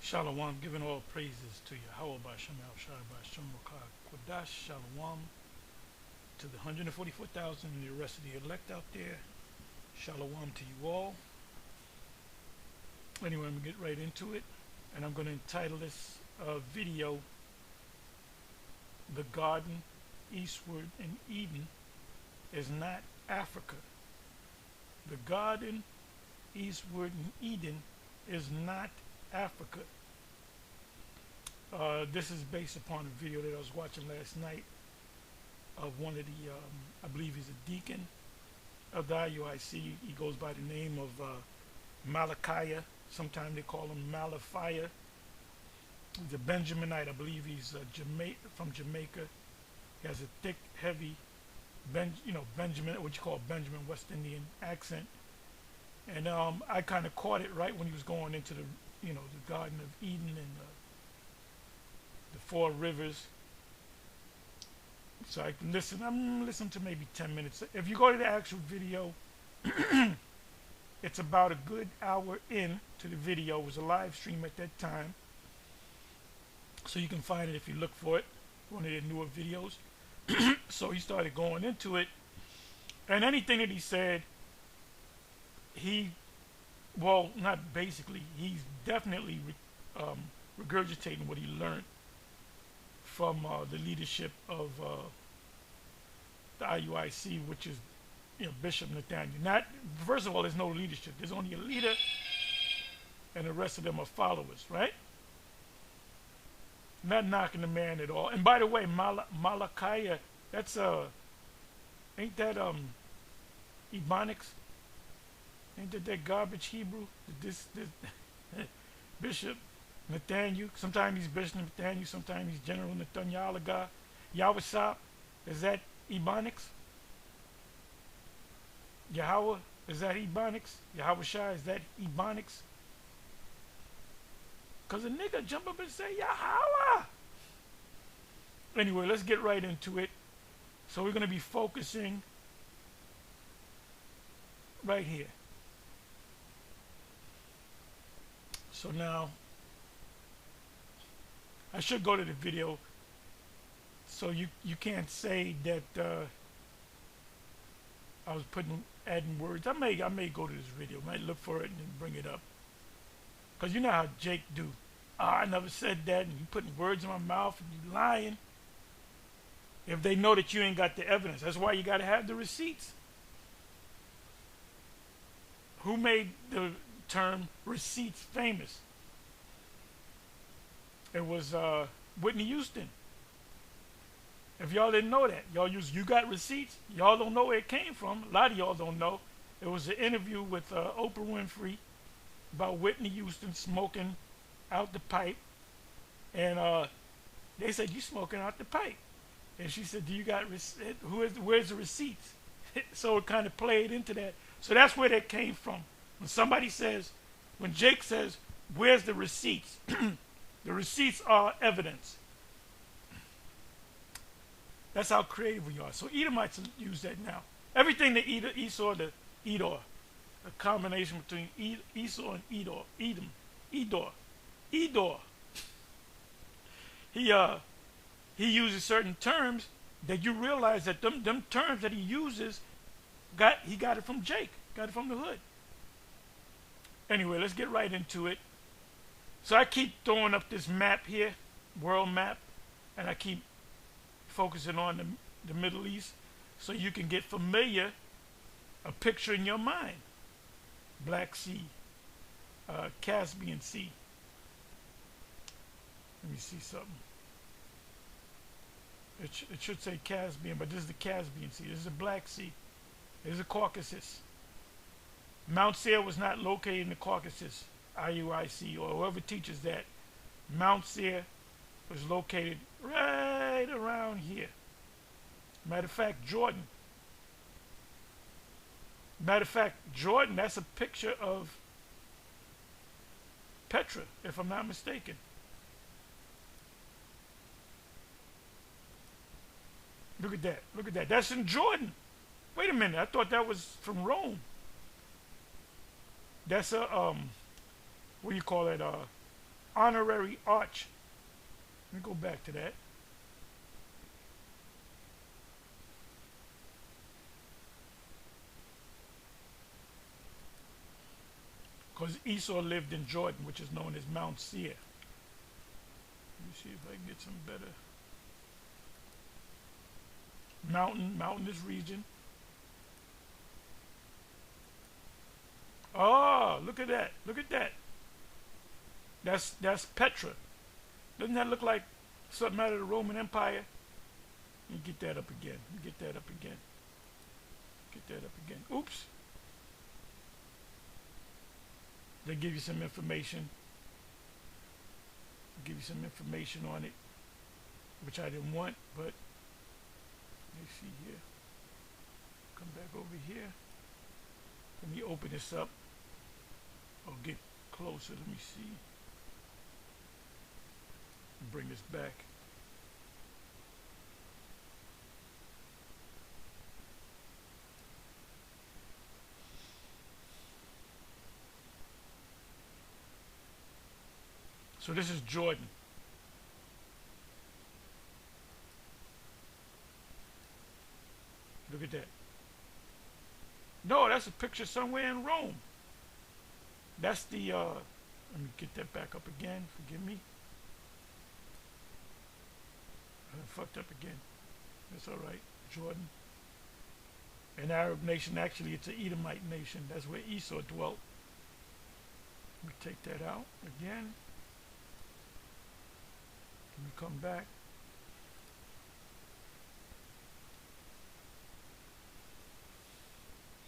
Shalom, giving all praises to Yahweh Bashem El Shaddai Bashem Kodash. Shalom to the 144,000 and the rest of the elect out there. Shalom to you all. Anyway, I'm going to get right into it. And I'm going to entitle this video, The Garden, Eastward, and Eden is Not Africa. The Garden, Eastward, and Eden is not Africa. This is based upon a video that I was watching last night of one of the, I believe he's a deacon of the IUIC. He goes by the name of Malachi. Sometimes they call him Malafia. He's a Benjaminite. I believe he's from Jamaica. He has a thick, heavy, Benjamin, what you call Benjamin West Indian accent. And I kind of caught it right when he was going into the, the Garden of Eden and the four rivers. So I can listen. I'm listening to maybe 10 minutes. If you go to the actual video, it's about a good hour in to the video. It was a live stream at that time. So you can find it if you look for it, one of their newer videos. So he started going into it. And anything that he said, not basically, he's definitely regurgitating what he learned from the leadership of the IUIC, which is Bishop Nathaniel. First of all, there's no leadership. There's only a leader, and the rest of them are followers, right? Not knocking the man at all. And by the way, Malachi, that's ain't that Ebonics? Ain't that garbage Hebrew? This Bishop Nathaniel. Sometimes he's Bishop Nathaniel. Sometimes he's General Nathaniel God. Yahweh, is that Ebonics? Yahweh, is that Ebonics? Yahweh Shai, is that Ebonics? Because a nigga jump up and say Yahweh. Anyway, let's get right into it. So we're going to be focusing right here. So now, I should go to the video, so you can't say that I was adding words. I may go to this video, might look for it and then bring it up, because you know how Jake do. I never said that, and you putting words in my mouth and you lying. If they know that you ain't got the evidence, that's why you got to have the receipts. Who made the term receipts famous? It was Whitney Houston. If y'all didn't know that, y'all use "you got receipts." Y'all don't know where it came from. A lot of y'all don't know. It was an interview with Oprah Winfrey about Whitney Houston smoking out the pipe, and they said, "You smoking out the pipe?" And she said, "Do you got where's the receipts?" So it kind of played into that. So that's where that came from. When Jake says, "Where's the receipts?" The receipts are evidence. That's how creative we are. So Edomites use that now. Everything that Esau, the Edor, a combination between Esau and Edom, Edor. He uses certain terms that you realize that them terms that he uses, he got it from Jake, got it from the hood. Anyway, let's get right into it. So I keep throwing up this map here, world map, and I keep focusing on the Middle East so you can get familiar, a picture in your mind. Black Sea, Caspian Sea. Let me see something. It should say Caspian, but this is the Caspian Sea. This is the Black Sea. This is the Caucasus. Mount Seir was not located in the Caucasus, IUIC, or whoever teaches that. Mount Seir was located right around here. Matter of fact, Jordan, that's a picture of Petra, if I'm not mistaken. Look at that. That's in Jordan. Wait a minute, I thought that was from Rome. That's a what do you call it? honorary arch. Let me go back to that. Because Esau lived in Jordan, which is known as Mount Seir. Let me see if I can get some better. Mountainous region. Oh, look at that. Look at that. That's Petra. Doesn't that look like something out of the Roman Empire? Let me get that up again. Get that up again. Get that up again. Oops. They give you some information. Give you some information on it, which I didn't want, but let me see here. Come back over here. Let me open this up. Or get closer. Let me see. Bring this back. So this is Jordan. Look at that. No, that's a picture somewhere in Rome. That's the, let me get that back up again. Forgive me. I fucked up again. That's all right. Jordan. An Arab nation. Actually, it's an Edomite nation. That's where Esau dwelt. Let me take that out again. Let me come back.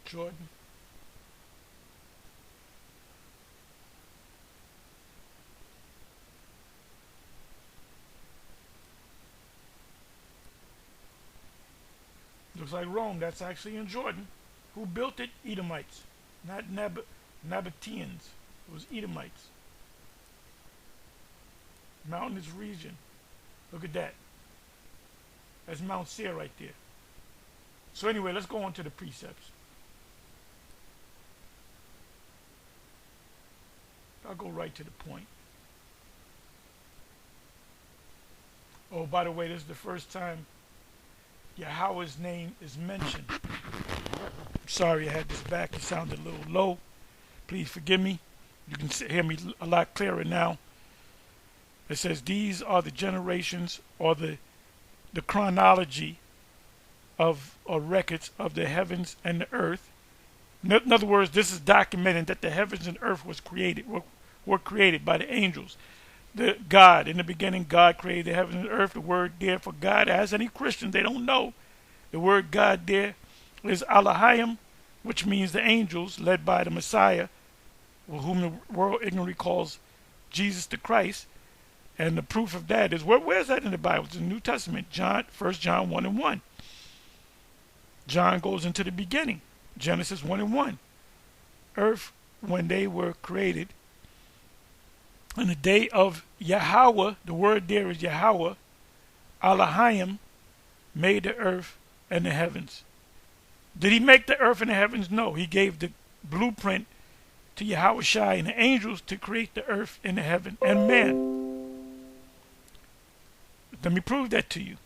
Jordan. Looks like Rome. That's actually in Jordan. Who built it? Edomites. Not Nabateans. It was Edomites. Mountainous region. Look at that. That's Mount Seir right there. So anyway, let's go on to the precepts. I'll go right to the point. Oh, by the way, this is the first time Yahweh's name is mentioned. Sorry I had this back. It sounded a little low. Please forgive me. You can hear me a lot clearer now. It says these are the generations or the chronology of or records of the heavens and the earth. In other words, this is documenting that the heavens and earth were created by the angels. God, in the beginning, God created the heavens and earth. The word there for God, as any Christian, they don't know. The word God there is Elohim, which means the angels led by the Messiah, whom the world ignorantly calls Jesus the Christ. And the proof of that is, where's that in the Bible? It's in the New Testament, 1 John 1 and 1. John goes into the beginning, Genesis 1 and 1. Earth, when they were created, in the day of Yahweh, the word there is Yahweh, Elohim made the earth and the heavens. Did he make the earth and the heavens? No. He gave the blueprint to Yahweh Shai and the angels to create the earth and the heaven and man. Let me prove that to you.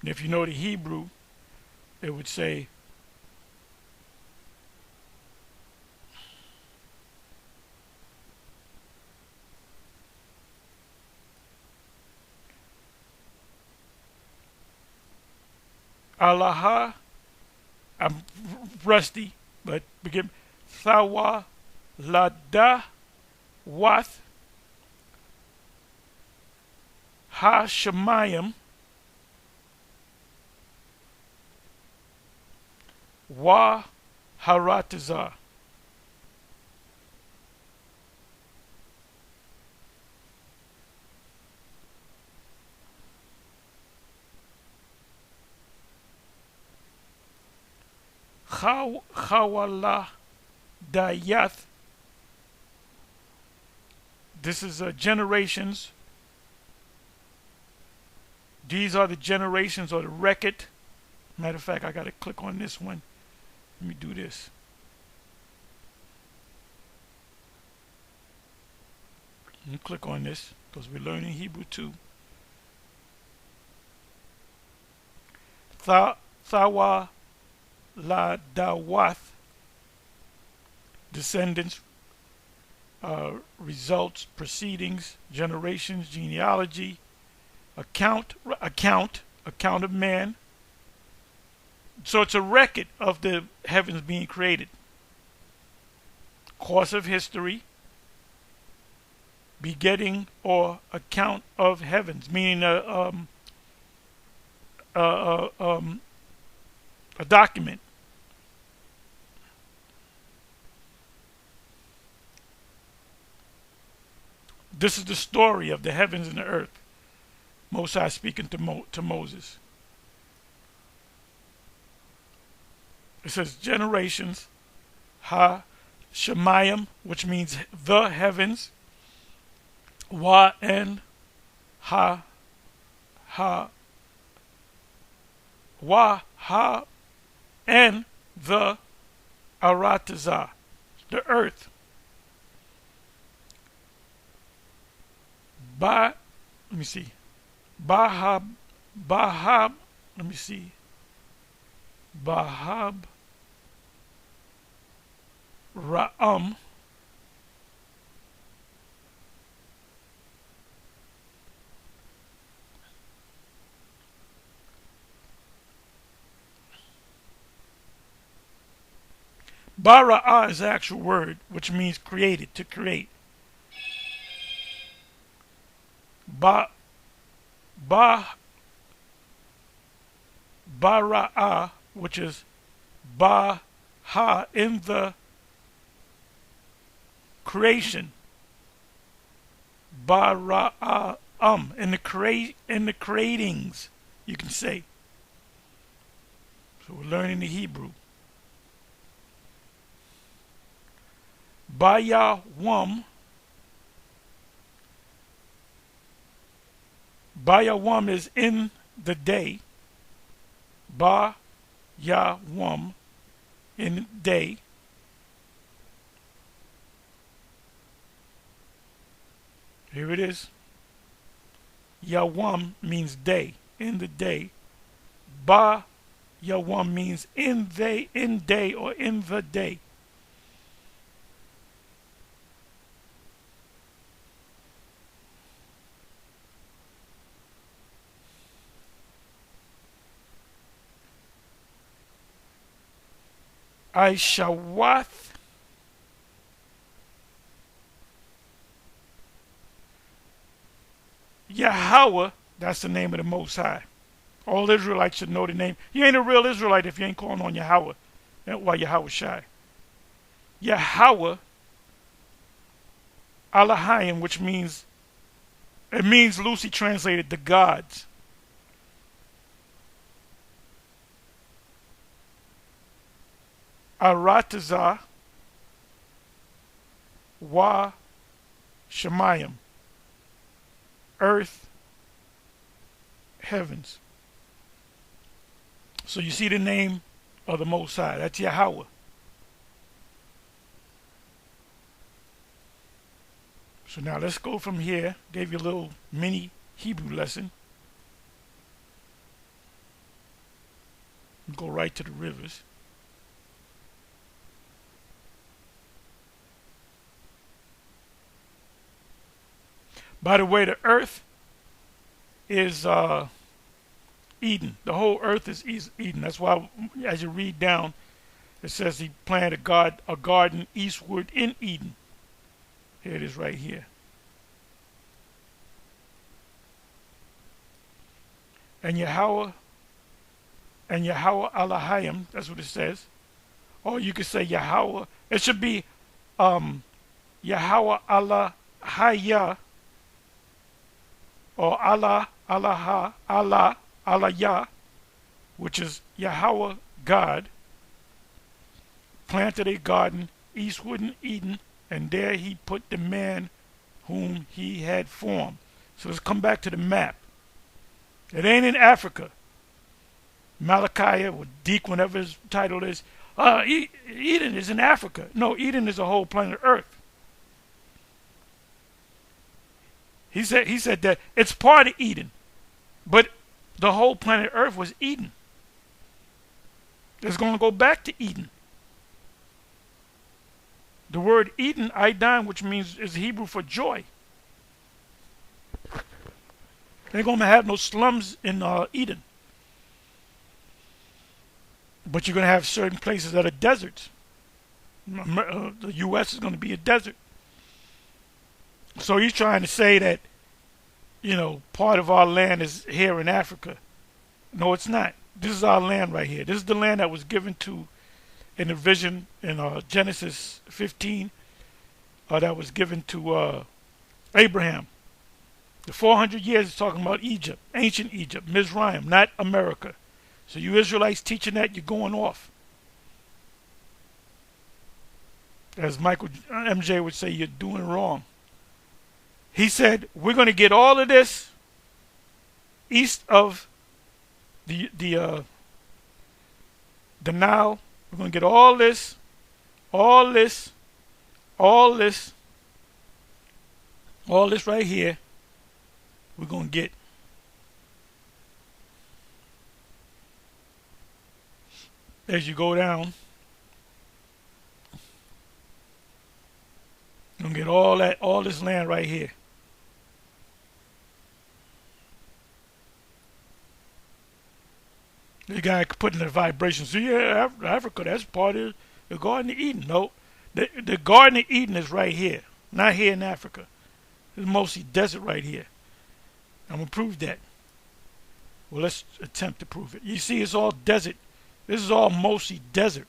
And if you know the Hebrew, it would say, Allah, I'm rusty, but begin, Thawa Lada Wath Ha Shemayim Wa Haratazah. Chawala Dayath. This is generations. These are the generations or the record Matter of fact, I got to click on this one. Let me do this. Let me click on this because we're learning Hebrew too. Thawa la dawath, descendants, results, proceedings, generations, genealogy, account of man. So it's a record of the heavens being created. Course of history, begetting or account of heavens, meaning a document. This is the story of the heavens and the earth. Most High speaking to Moses. It says generations, ha shemayim, which means the heavens, wa and ha wa ha and the aratazah, the earth. Let me see. Bahab, let me see. Bahab Ra'am. Bara'ah is the actual word, which means created, to create. Bara'ah, which is Ba-ha, in the creation. Bara'ah, in the creatings, you can say. So we're learning the Hebrew. Bayawam. Bayawam is in the day. Ba-ya-wam, in day. Here it is. Yawam means day, in the day. Ba-yawam means in day or in the day. Aishawath, Yahweh, that's the name of the Most High. All Israelites should know the name. You ain't a real Israelite if you ain't calling on Yahweh. Why Yahweh Shai? Yahweh, Alahayim, which means, it means loosely translated, the gods. Aratazah wa shemayim, earth, heavens. So you see the name of the Most High. That's Yahweh. So now let's go from here. Gave you a little mini Hebrew lesson. Go right to the rivers. By the way, the earth is Eden. The whole earth is Eden. That's why as you read down, it says he planted a garden eastward in Eden. Here it is right here. And Yahweh Alahayim, that's what it says. Or you could say Yahweh. It should be Yahweh Alahayah, or Allah, Yah, which is Yahweh God, planted a garden eastward in Eden, and there he put the man whom he had formed. So let's come back to the map. It ain't in Africa. Malachi or Deke, whatever his title is. Eden is in Africa. No, Eden is a whole planet Earth. He said that it's part of Eden, but the whole planet Earth was Eden. It's going to go back to Eden. The word Eden, Idan, which means is Hebrew for joy. They're going to have no slums in Eden. But you're going to have certain places that are deserts. The U.S. is going to be a desert. So he's trying to say that, part of our land is here in Africa. No, it's not. This is our land right here. This is the land that was given to, in the vision in Genesis 15, that was given to Abraham. The 400 years is talking about Egypt, ancient Egypt, Mizraim, not America. So you Israelites teaching that, you're going off. As Michael MJ would say, you're doing wrong. He said, we're going to get all of this east of the Nile. We're going to get all this right here. We're going to get. As you go down, you're going to get all this land right here. The guy putting the vibrations. So yeah, Africa, that's part of the Garden of Eden. No, the Garden of Eden is right here, not here in Africa. It's mostly desert right here. I'm going to prove that. Well, let's attempt to prove it. You see, it's all desert. This is all mostly desert.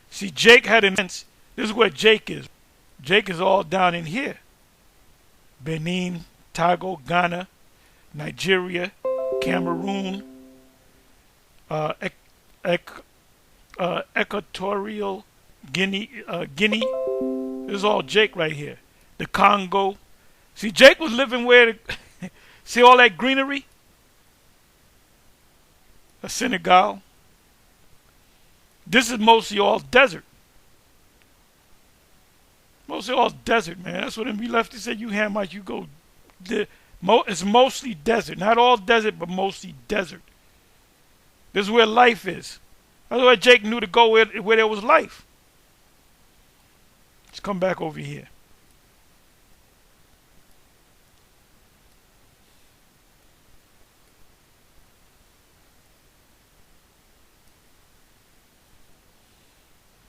See, Jake had an sense. This is where Jake is. Jake is all down in here. Benin, Togo, Ghana, Nigeria, Cameroon, Equatorial Guinea. This is all Jake right here. The Congo. See, Jake was living where... See all that greenery? Senegal. This is mostly all desert. Mostly all desert, man. That's what we left. He said, you Hamites, you go. It's mostly desert. Not all desert, but mostly desert. This is where life is. That's why Jake knew to go where there was life. Let's come back over here.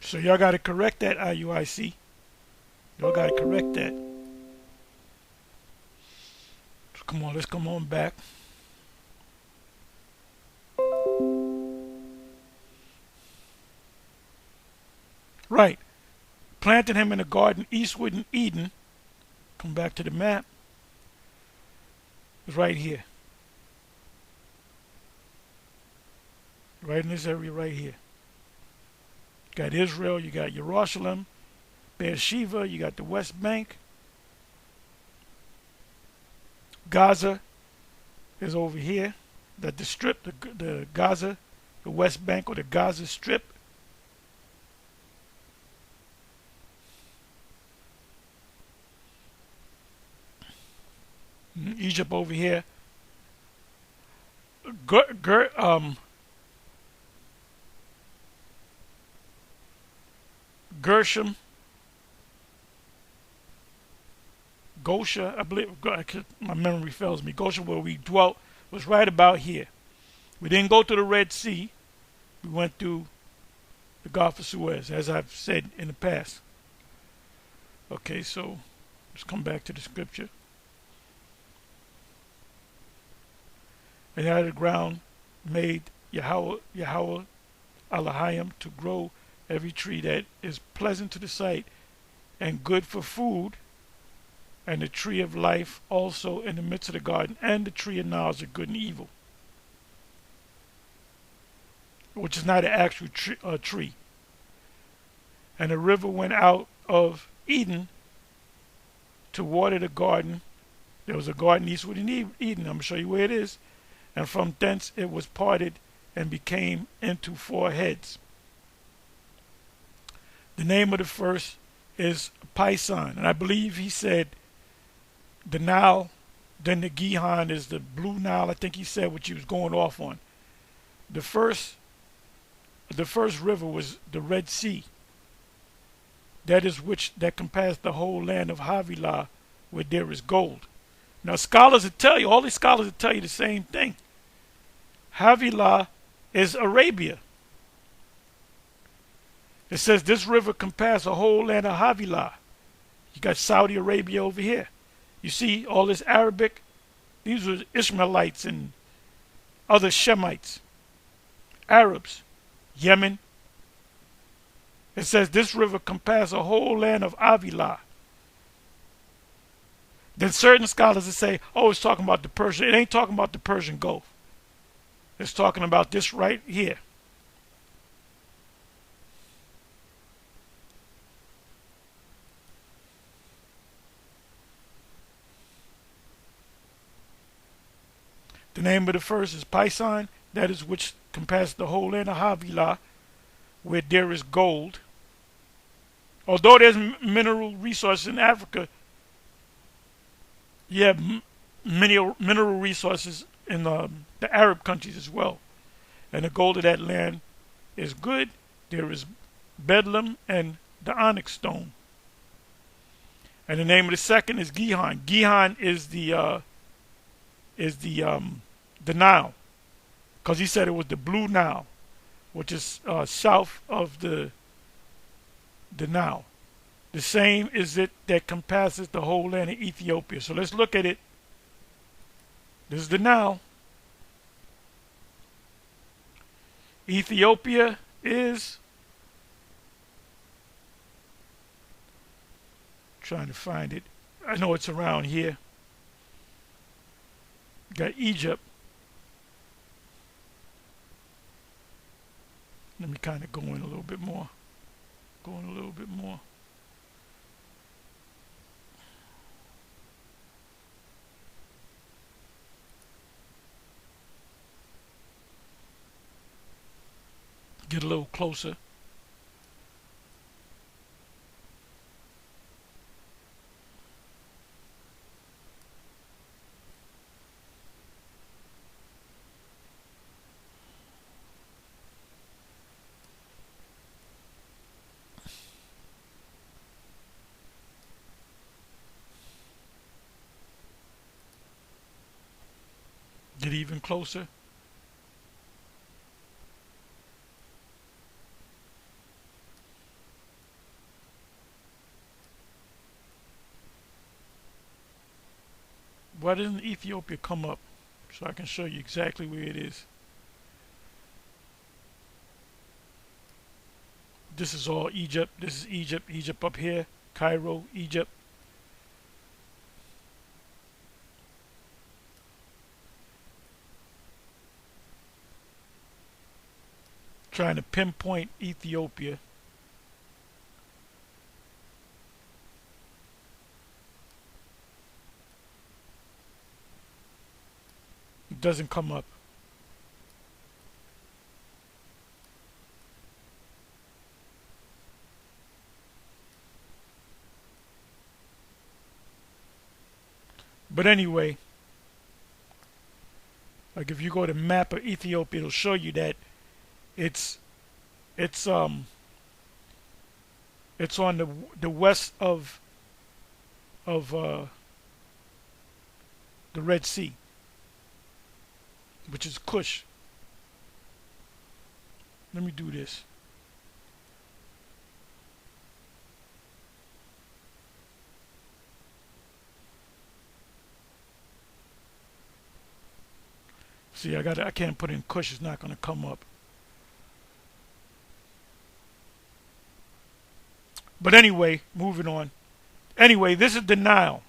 So y'all got to correct that, IUIC. Y'all got to correct that. So come on, let's come on back. Right. Planted him in a garden eastward in Eden. Come back to the map. It's right here. Right in this area right here. You got Israel, you got Jerusalem, Beersheba, you got the West Bank. Gaza is over here. The strip, the Gaza, the West Bank or the Gaza Strip. Egypt over here. Gershom, Goshen, I believe, my memory fails me. Goshen, where we dwelt, was right about here. We didn't go to the Red Sea. We went through the Gulf of Suez, as I've said in the past. Okay, so let's come back to the scripture. And out of the ground made Yahweh Elohim to grow every tree that is pleasant to the sight and good for food, and the tree of life also in the midst of the garden, and the tree of knowledge of good and evil, which is not an actual tree. And the river went out of Eden to water the garden. There was a garden eastward in Eden. I'm going to show you where it is. And from thence it was parted and became into 4 heads. The name of the first is Pison, and I believe he said the Nile, then the Gihon is the Blue Nile. I think he said what he was going off on. The first river was the Red Sea. That is which that compassed the whole land of Havilah, where there is gold. Now scholars will tell you, all these scholars will tell you the same thing. Havilah is Arabia. It says this river compassed the whole land of Havilah. You got Saudi Arabia over here. You see all this Arabic. These were Ishmaelites and other Shemites, Arabs, Yemen. It says this river compassed the whole land of Havilah. Then certain scholars will say, oh, it's talking about the Persian. It ain't talking about the Persian Gulf. It's talking about this right here. The name of the first is Pison, that is which compassed the whole land of Havilah, where there is gold. Although there's mineral resources in Africa, you have mineral resources in the Arab countries as well. And the gold of that land is good. There is Bedlam and the onyx stone. And the name of the second is Gihon. Gihon is the Nile, because he said it was the Blue Nile, which is south of the Nile. The same is it that compasses the whole land of Ethiopia. So let's look at it. This is the Nile. Ethiopia is, trying to find it. I know it's around here. Got Egypt. Let me kind of go in a little bit more. Get a little closer. Get even closer. Why doesn't Ethiopia come up so I can show you exactly where it is? This is all Egypt. This is Egypt. Egypt up here. Cairo, Egypt. Trying to pinpoint Ethiopia. It doesn't come up. But anyway, like if you go to map of Ethiopia, it'll show you that it's on the west of the Red Sea, which is Kush. Let me do this. See, I can't put in Kush, it's not going to come up. But anyway, moving on. Anyway, this is the Nile.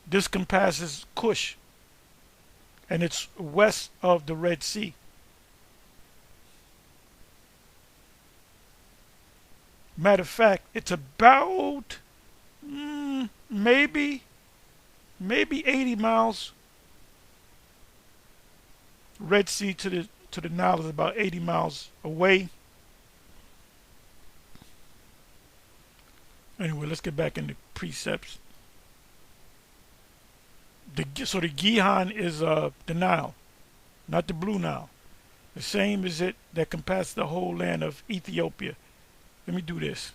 This compasses Kush, and it's west of the Red Sea. Matter of fact, it's about maybe 80 miles Red Sea to the Nile is about 80 miles away. Anyway, let's get back into precepts. So the Gihon is the Nile, not the Blue Nile. The same is it that compass the whole land of Ethiopia. Let me do this.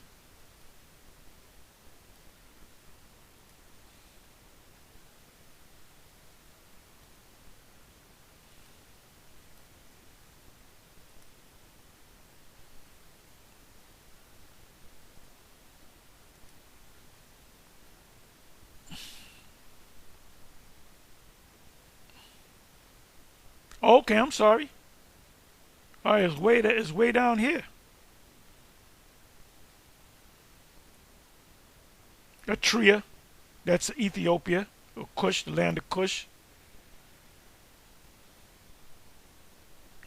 Okay, I'm sorry. All right, it's way down here. Eritrea, that's Ethiopia, or Kush, the land of Kush.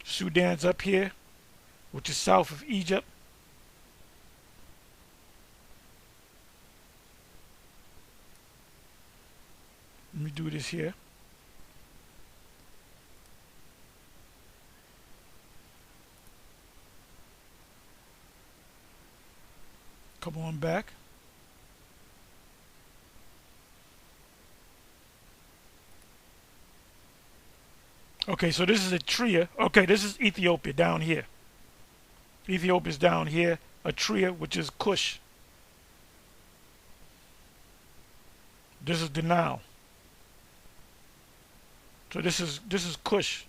Sudan's up here, which is south of Egypt. Let me do this here. Come on back. Okay, so this is Eritrea. Okay, this is Ethiopia down here. Ethiopia's down here. Eritrea, which is Kush. This is the Nile. So this is Kush.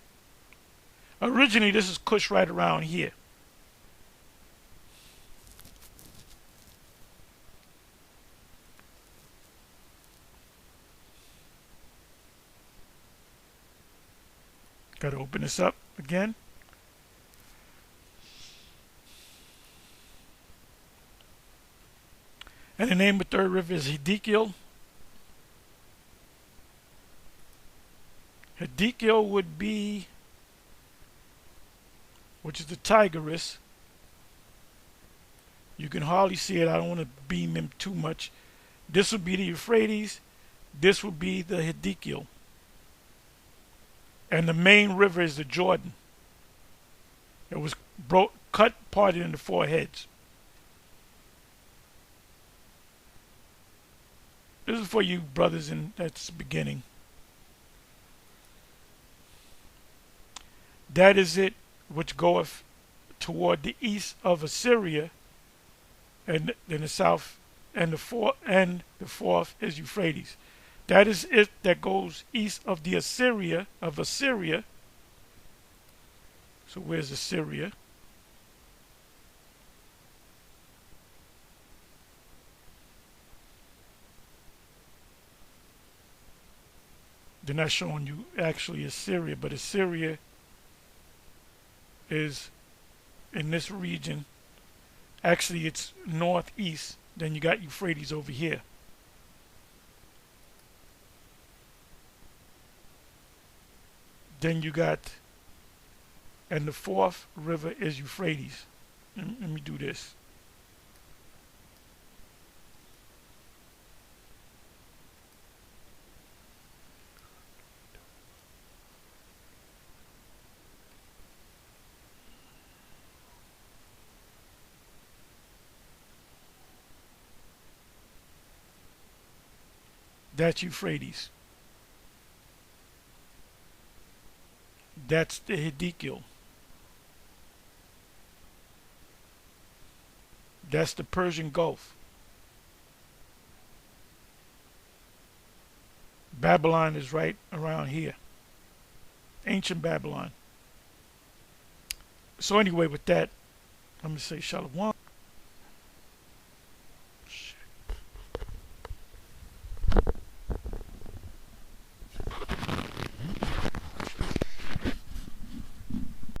Originally, this is Kush right around here. Got to open this up again. And the name of the third river is Hiddekel. Hiddekel would be, which is the Tigris. You can hardly see it. I don't want to beam him too much. This would be the Euphrates. This would be the Hiddekel. And the main river is the Jordan. It was cut, parted into four heads. This is for you brothers, and that's the beginning. That is it which goeth toward the east of Assyria, and then the south, and the fourth is Euphrates. That is it that goes east of the Assyria of Assyria. So where's Assyria? They're not showing you actually Assyria, but Assyria is in this region. Actually, it's northeast. Then you got Euphrates over here. Then you got, and the fourth river is Euphrates. Let me do this. That's Euphrates. That's the Hiddekel. That's the Persian Gulf. Babylon is right around here. Ancient Babylon. So anyway, with that, I'm going to say Shalom.